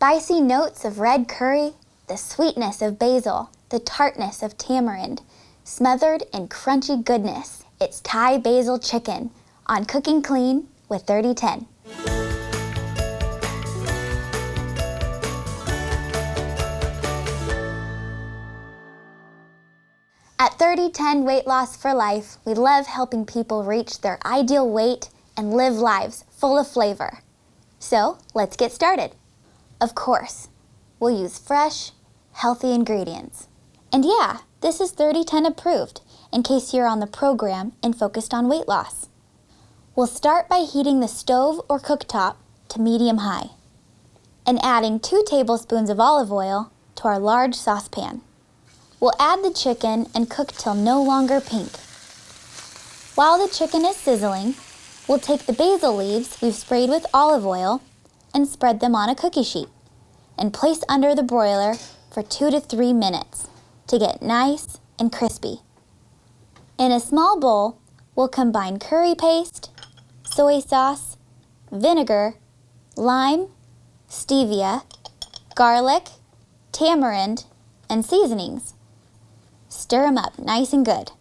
spicy notes of red curry, the sweetness of basil, the tartness of tamarind, smothered in crunchy goodness. It's Thai basil chicken on Cooking Clean with 3010. At 3010 Weight Loss for Life, we love helping people reach their ideal weight and live lives full of flavor. So let's get started. Of course, we'll use fresh, healthy ingredients. And yeah, this is 3010 approved in case you're on the program and focused on weight loss. We'll start by heating the stove or cooktop to medium-high and adding 2 tablespoons of olive oil to our large saucepan. We'll add the chicken and cook till no longer pink. While the chicken is sizzling, we'll take the basil leaves we've sprayed with olive oil and spread them on a cookie sheet and place under the broiler for 2 to 3 minutes to get nice and crispy. In a small bowl, we'll combine curry paste, soy sauce, vinegar, lime, stevia, garlic, tamarind, and seasonings. Stir them up nice and good.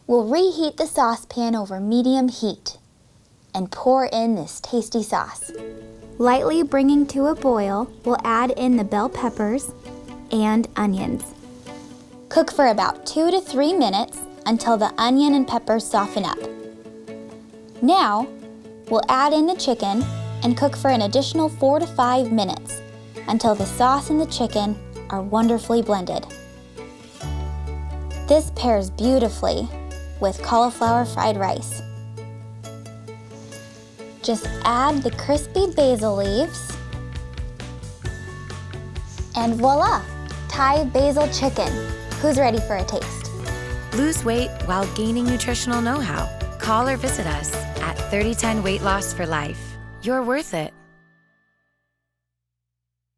We'll reheat the saucepan over medium heat and pour in this tasty sauce. Lightly bringing to a boil, we'll add in the bell peppers and onions. Cook for about 2 to 3 minutes until the onion and peppers soften up. Now, we'll add in the chicken and cook for an additional 4 to 5 minutes until the sauce and the chicken are wonderfully blended. This pairs beautifully with cauliflower fried rice. Just add the crispy basil leaves and voila, Thai basil chicken. Who's ready for a taste? Lose weight while gaining nutritional know-how. Call or visit us at 3010 Weight Loss for Life. You're worth it.